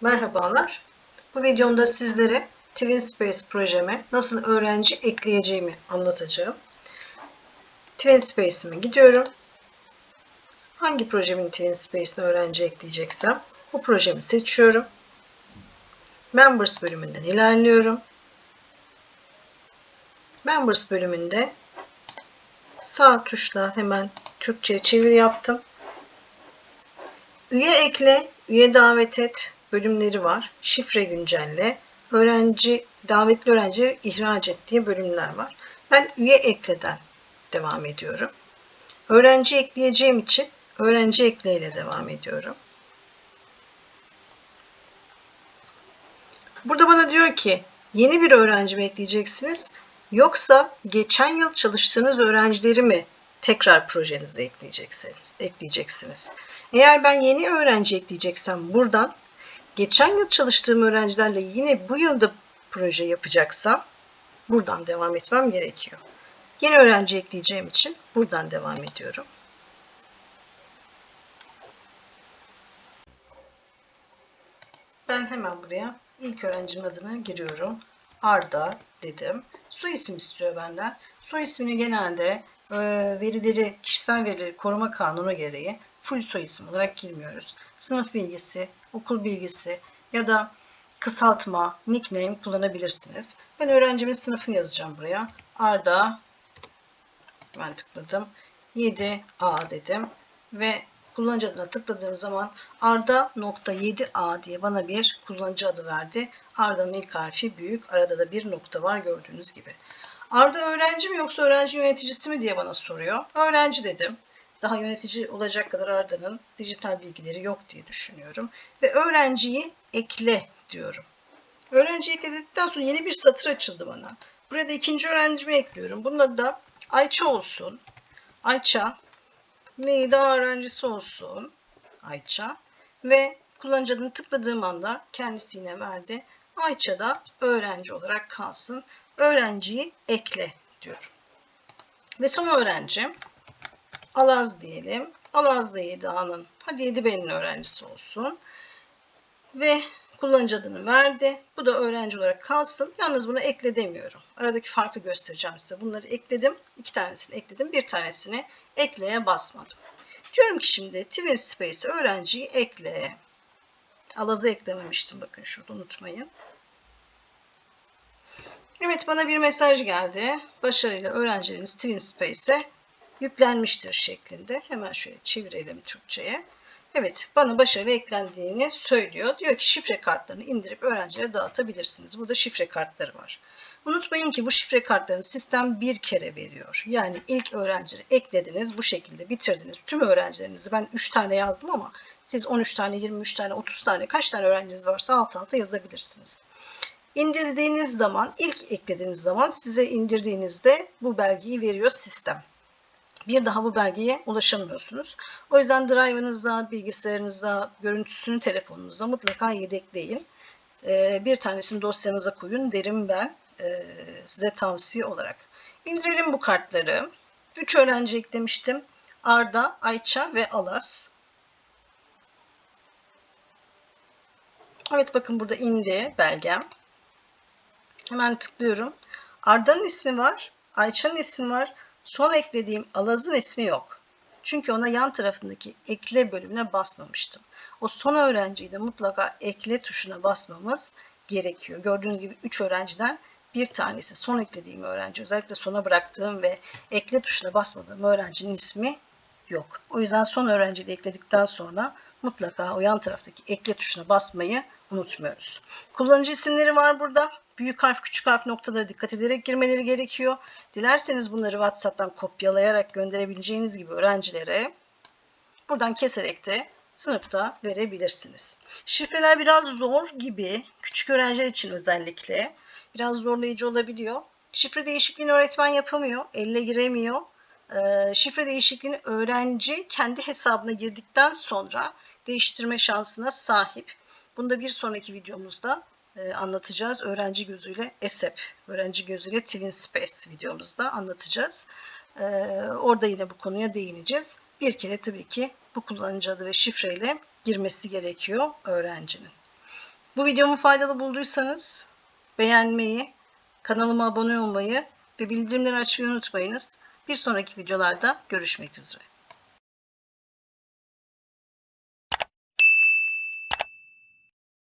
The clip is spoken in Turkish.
Merhabalar. Bu videomda sizlere TwinSpace projeme nasıl öğrenci ekleyeceğimi anlatacağım. TwinSpace'ime gidiyorum. Hangi projemin TwinSpace'ine öğrenci ekleyeceksem bu projemi seçiyorum. Members bölümünden ilerliyorum. Members bölümünde sağ tuşla hemen Türkçe'ye çevir yaptım. Üye ekle, üye davet et bölümleri var. Şifre güncelle, davetli öğrencileri ihraç et diye bölümler var. Ben üye ekleden devam ediyorum. Öğrenci ekleyeceğim için öğrenci ekle ile devam ediyorum. Burada bana diyor ki yeni bir öğrenci mi ekleyeceksiniz yoksa geçen yıl çalıştığınız öğrencileri mi tekrar projenize ekleyeceksiniz. Eğer ben yeni öğrenci ekleyeceksem buradan geçen yıl çalıştığım öğrencilerle yine bu yılda proje yapacaksam buradan devam etmem gerekiyor. Yeni öğrenci ekleyeceğim için buradan devam ediyorum. Ben hemen buraya ilk öğrencimin adını giriyorum. Arda dedim. Soy isim istiyor benden. Soy ismini genelde kişisel verileri koruma kanunu gereği full soy isim olarak girmiyoruz. Sınıf bilgisi, okul bilgisi ya da kısaltma, nickname kullanabilirsiniz. Ben öğrencimin sınıfını yazacağım buraya. Arda, ben tıkladım. 7A dedim ve kullanıcı adına tıkladığım zaman Arda.7A diye bana bir kullanıcı adı verdi. Arda'nın ilk harfi büyük. Arada da bir nokta var gördüğünüz gibi. Arda öğrenci mi yoksa öğrenci yöneticisi mi diye bana soruyor. Öğrenci dedim. Daha yönetici olacak kadar Arda'nın dijital bilgileri yok diye düşünüyorum. Ve öğrenciyi ekle diyorum. Öğrenciyi ekledikten sonra yeni bir satır açıldı bana. Burada ikinci öğrencimi ekliyorum. Bunun adı da Ayça olsun. Ayça Nida öğrencisi olsun. Ayça ve kullanıcı adını tıkladığım anda kendisi yine verdi. Ayça da öğrenci olarak kalsın. Öğrenciyi ekle diyorum. Ve son öğrencim Alaz diyelim. Alaz da 7A'nın, hadi 7B'nin öğrencisi olsun. Ve kullanıcı adını verdi. Bu da öğrenci olarak kalsın. Yalnız bunu ekle demiyorum. Aradaki farkı göstereceğim size. Bunları ekledim. 2 tanesini ekledim. Bir tanesini ekleye basmadım. Diyorum ki şimdi TwinSpace öğrenciyi ekle. Alaz'ı eklememiştim. Bakın şurada unutmayın. Evet, bana bir mesaj geldi. Başarıyla öğrencileriniz TwinSpace'e yüklenmiştir şeklinde. Hemen şöyle çevirelim Türkçe'ye. Evet, bana başarılı eklendiğini söylüyor. Diyor ki şifre kartlarını indirip öğrencilere dağıtabilirsiniz. Burada şifre kartları var. Unutmayın ki bu şifre kartlarını sistem bir kere veriyor. Yani ilk öğrencileri eklediniz, bu şekilde bitirdiniz. Tüm öğrencilerinizi ben 3 tane yazdım ama siz 13 tane, 23 tane, 30 tane kaç tane öğrenciniz varsa alt alta yazabilirsiniz. İndirdiğiniz zaman, ilk eklediğiniz zaman size indirdiğinizde bu belgeyi veriyor sistem. Bir daha bu belgeye ulaşamıyorsunuz. O yüzden drive'ınıza, bilgisayarınıza, görüntüsünü telefonunuza mutlaka yedekleyin. Bir tanesini dosyanıza koyun derim ben size tavsiye olarak. İndirelim bu kartları. 3 öğrenci eklemiştim. Arda, Ayça ve Alaz. Evet, bakın burada indi belgem. Hemen tıklıyorum. Arda'nın ismi var, Ayça'nın ismi var. Son eklediğim Alaz'ın ismi yok. Çünkü ona yan tarafındaki ekle bölümüne basmamıştım. O son öğrenciyi de mutlaka ekle tuşuna basmamız gerekiyor. Gördüğünüz gibi 3 öğrenciden bir tanesi son eklediğim öğrenci. Özellikle sona bıraktığım ve ekle tuşuna basmadığım öğrencinin ismi yok. O yüzden son öğrenciyi de ekledikten sonra mutlaka o yan taraftaki ekle tuşuna basmayı unutmuyoruz. Kullanıcı isimleri var burada. Büyük harf, küçük harf noktalara dikkat ederek girmeleri gerekiyor. Dilerseniz bunları WhatsApp'tan kopyalayarak gönderebileceğiniz gibi öğrencilere buradan keserek de sınıfta verebilirsiniz. Şifreler biraz zor gibi, küçük öğrenciler için özellikle biraz zorlayıcı olabiliyor. Şifre değişikliğini öğretmen yapamıyor, elle giremiyor. Şifre değişikliğini öğrenci kendi hesabına girdikten sonra değiştirme şansına sahip. Bunu da bir sonraki videomuzda anlatacağız. Öğrenci gözüyle ESEP, öğrenci gözüyle TwinSpace videomuzda anlatacağız. Orada yine bu konuya değineceğiz. Bir kere tabii ki bu kullanıcı adı ve şifreyle girmesi gerekiyor öğrencinin. Bu videomu faydalı bulduysanız beğenmeyi, kanalıma abone olmayı ve bildirimleri açmayı unutmayınız. Bir sonraki videolarda görüşmek üzere.